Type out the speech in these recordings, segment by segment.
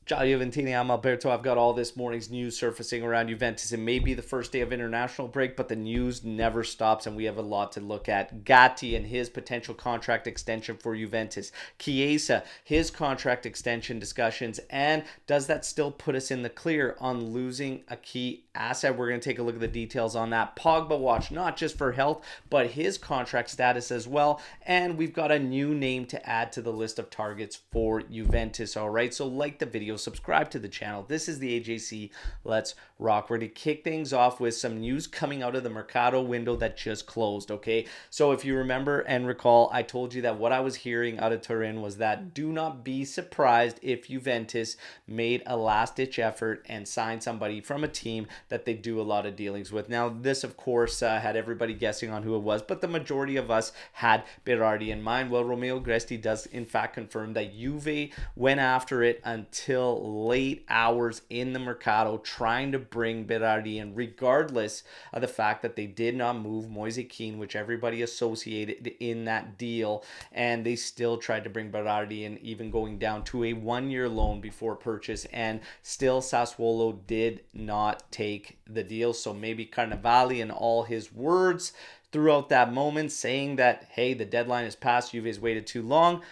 Ciao Juventini, I'm Alberto. I've got all this morning's news surfacing around Juventus. It may be the first day of international break, but the news never stops, and we have a lot to look at. Gatti and his potential contract extension for Juventus. Chiesa, his contract extension discussions, and does that still put us in the clear on losing a key asset? We're going to take a look at the details on that. Pogba watch, not just for health, but his contract status as well. And we've got a new name to add to the list of targets for Juventus. All right, so like the video, subscribe to the channel. This is the AJC. Let's rock. We're going to kick things off with some news coming out of the Mercado window that just closed, okay? So if you remember and recall, I told you that what I was hearing out of Turin was that do not be surprised if Juventus made a last-ditch effort and signed somebody from a team that they do a lot of dealings with. Now, this, of course, had everybody guessing on who it was, but the majority of us had Berardi in mind. Well, Romeo Gresti does, in fact, confirm that Juve went after it until late hours in the Mercado, trying to bring Berardi in, regardless of the fact that they did not move Moise Kean, which everybody associated in that deal, and they still tried to bring Berardi in, even going down to a one-year loan before purchase, and still Sassuolo did not take the deal. So maybe Carnevali and all his words throughout that moment saying that, hey, the deadline is passed, Juve's waited too long,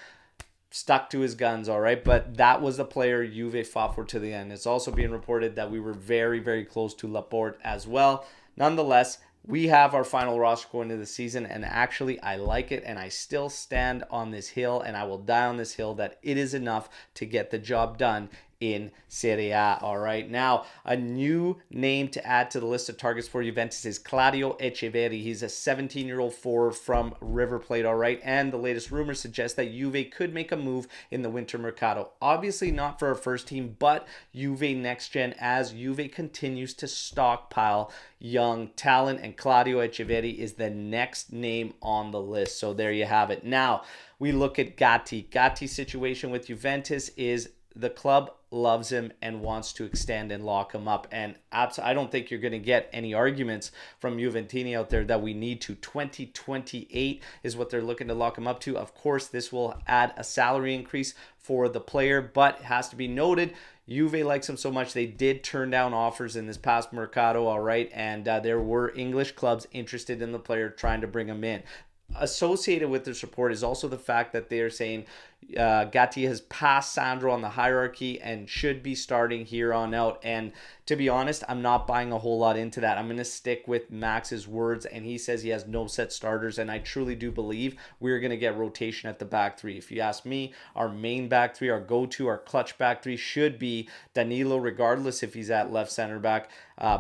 stuck to his guns, all right? But that was the player Juve fought for to the end. It's also being reported that we were very, very close to Laporte as well. Nonetheless, we have our final roster going into the season, and actually I like it, and I still stand on this hill, and I will die on this hill that it is enough to get the job done in Serie A. All right, now a new name to add to the list of targets for Juventus is Claudio Echeverri. He's a 17-year-old forward from River Plate. All right, and the latest rumors suggest that Juve could make a move in the winter mercado. Obviously not for our first team, but Juve next gen, as Juve continues to stockpile young talent, and Claudio Echeverri is the next name on the list. So there you have it. Now we look at Gatti. Gatti's situation with Juventus is the club loves him and wants to extend and lock him up. And I don't think you're going to get any arguments from Juventini out there that we need to. 2028 is what they're looking to lock him up to. Of course, this will add a salary increase for the player, but it has to be noted, Juve likes him so much they did turn down offers in this past Mercado, all right? And there were English clubs interested in the player trying to bring him in. Associated with this report is also the fact that they are saying Gatti has passed Sandro on the hierarchy and should be starting here on out. And to be honest, I'm not buying a whole lot into that. I'm going to stick with Max's words, and he says he has no set starters, and I truly do believe we're going to get rotation at the back three. If you ask me, our main back three, our go-to, our clutch back three should be Danilo, regardless if he's at left center back,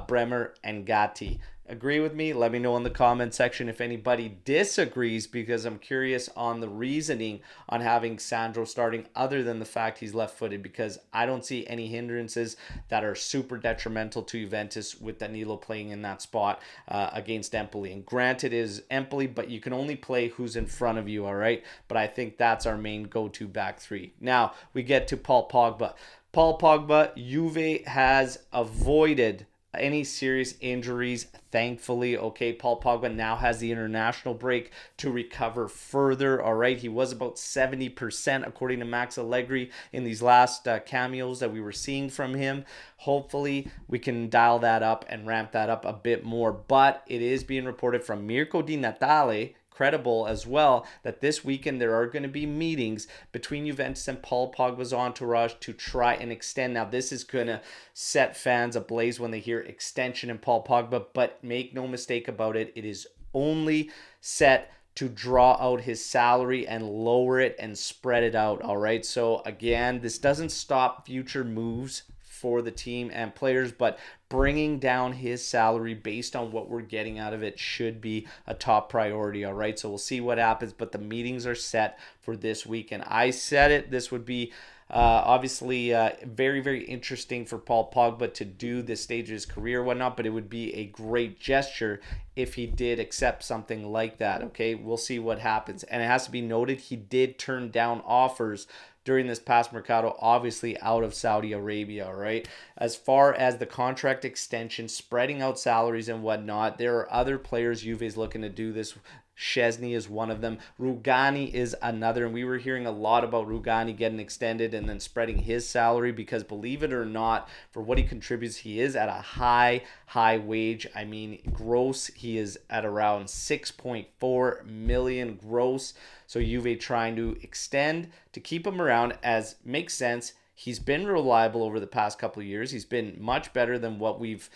Bremer, and Gatti. Agree with me? Let me know in the comment section if anybody disagrees, because I'm curious on the reasoning on having Sandro starting other than the fact he's left-footed, because I don't see any hindrances that are super detrimental to Juventus with Danilo playing in that spot against Empoli. And granted, it is Empoli, but you can only play who's in front of you, all right? But I think that's our main go-to back three. Now, we get to Paul Pogba. Paul Pogba, Juve has avoided any serious injuries, thankfully. Okay, Paul Pogba now has the international break to recover further. All right, he was about 70% according to Max Allegri in these last cameos that we were seeing from him. Hopefully we can dial that up and ramp that up a bit more, but it is being reported from Mirko Di Natale, credible as well, that this weekend there are going to be meetings between Juventus and Paul Pogba's entourage to try and extend. Now, this is going to set fans ablaze when they hear extension in Paul Pogba, but make no mistake about it, it is only set to draw out his salary and lower it and spread it out, all right? So again, this doesn't stop future moves for the team and players, but bringing down his salary based on what we're getting out of it should be a top priority, all right? So we'll see what happens, but the meetings are set for this weekend. I said it, this would be obviously very, very interesting for Paul Pogba to do this stage of his career, whatnot, but it would be a great gesture if he did accept something like that, okay? We'll see what happens. And it has to be noted, he did turn down offers during this past Mercado, obviously out of Saudi Arabia, all right? As far as the contract extension, spreading out salaries and whatnot, there are other players Juve is looking to do this Szczesny is one of them. Rugani is another, and we were hearing a lot about Rugani getting extended and then spreading his salary because, believe it or not, for what he contributes, he is at a high wage. I mean, gross, he is at around 6.4 million gross. So Juve trying to extend to keep him around, as makes sense. He's been reliable over the past couple of years. He's been much better than what we've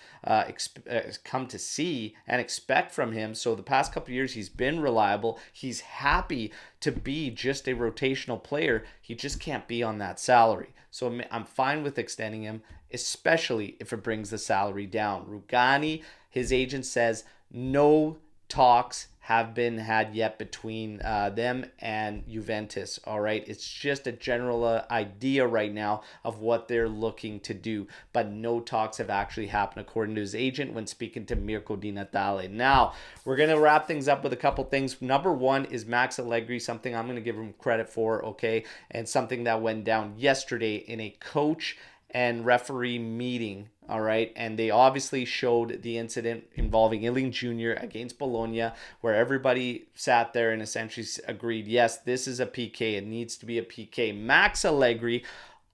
come to see and expect from him. So the past couple of years, he's been reliable. He's happy to be just a rotational player. He just can't be on that salary. So I'm fine with extending him, especially if it brings the salary down. Rugani, his agent says no talks have been had yet between them and Juventus. All right, it's just a general idea right now of what they're looking to do, but no talks have actually happened according to his agent when speaking to Mirko Di Natale. Now we're gonna wrap things up with a couple things. Number one is Max Allegri, something I'm gonna give him credit for, okay, and something that went down yesterday in a coach and referee meeting, all right? And they obviously showed the incident involving Iling Jr. against Bologna, where everybody sat there and essentially agreed, yes, this is a PK. It needs to be a PK. Max Allegri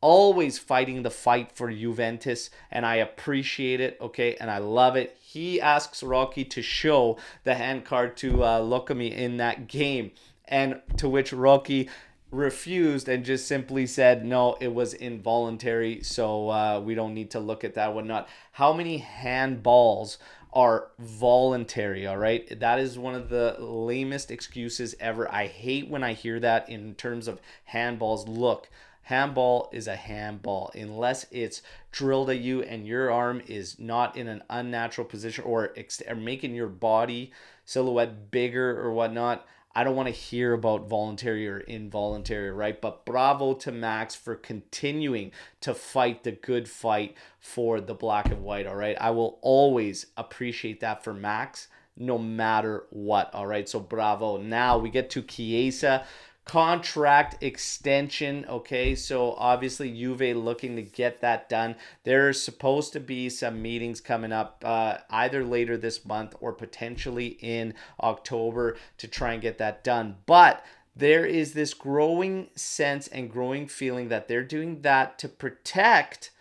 always fighting the fight for Juventus, and I appreciate it, okay? And I love it. He asks Rocky to show the hand card to Lucci in that game, and to which Rocky refused and just simply said, no, it was involuntary, so we don't need to look at that, whatnot. How many handballs are voluntary? All right, that is one of the lamest excuses ever. I hate when I hear that in terms of handballs. Look, handball is a handball unless it's drilled at you and your arm is not in an unnatural position or making your body silhouette bigger or whatnot. I don't want to hear about voluntary or involuntary, right? But bravo to Max for continuing to fight the good fight for the black and white, all right? I will always appreciate that for Max, no matter what, all right? So bravo. Now we get to Chiesa. Contract extension, okay? So obviously Juve looking to get that done. There's supposed to be some meetings coming up either later this month or potentially in October to try and get that done. But there is this growing sense and growing feeling that they're doing that to protect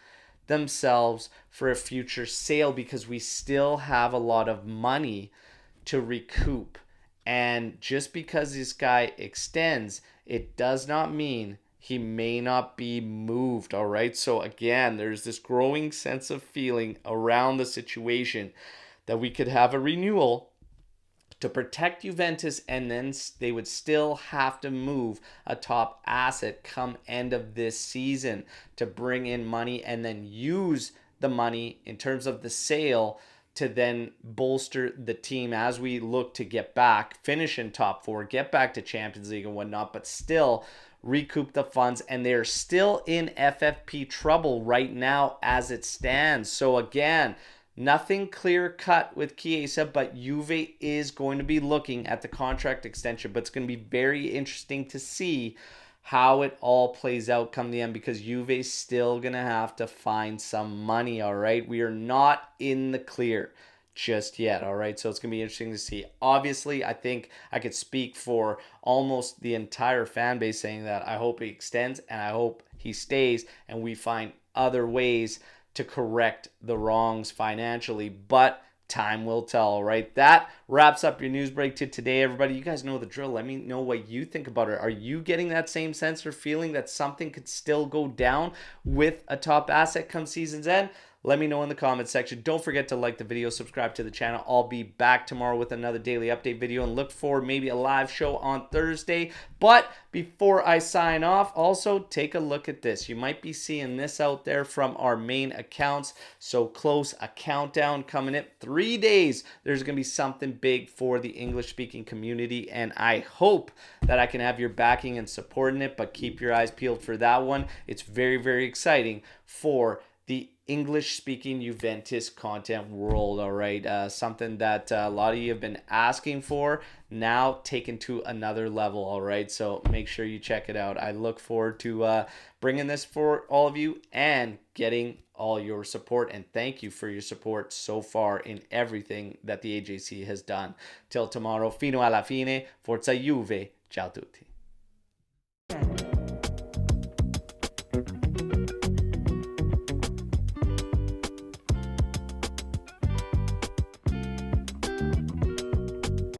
themselves for a future sale because we still have a lot of money to recoup. And just because this guy extends, it does not mean he may not be moved, all right? So again, there's this growing sense of feeling around the situation that we could have a renewal to protect Juventus, and then they would still have to move a top asset come end of this season to bring in money and then use the money in terms of the sale to then bolster the team as we look to get back, finish in top four, get back to Champions League and whatnot, but still recoup the funds. And they're still in FFP trouble right now as it stands. So again, nothing clear cut with Chiesa, but Juve is going to be looking at the contract extension. But it's going to be very interesting to see how it all plays out come the end because Juve's still going to have to find some money, all right? We are not in the clear just yet, all right? So it's going to be interesting to see. Obviously, I think I could speak for almost the entire fan base saying that I hope he extends and I hope he stays and we find other ways to correct the wrongs financially, but time will tell, right? That wraps up your news break to today, everybody. You guys know the drill. Let me know what you think about it. Are you getting that same sense or feeling that something could still go down with a top asset come season's end? Let me know in the comments section. Don't forget to like the video, subscribe to the channel. I'll be back tomorrow with another daily update video and look for maybe a live show on Thursday. But before I sign off, also take a look at this. You might be seeing this out there from our main accounts. So close, a countdown coming in 3 days. There's going to be something big for the English-speaking community, and I hope that I can have your backing and supporting it, but keep your eyes peeled for that one. It's very, very exciting for the English-speaking Juventus content world, all right? Something that a lot of you have been asking for, now taken to another level, all right? So make sure you check it out. I look forward to bringing this for all of you and getting all your support. And thank you for your support so far in everything that the AJC has done. Till tomorrow, fino alla fine, forza Juve, ciao tutti.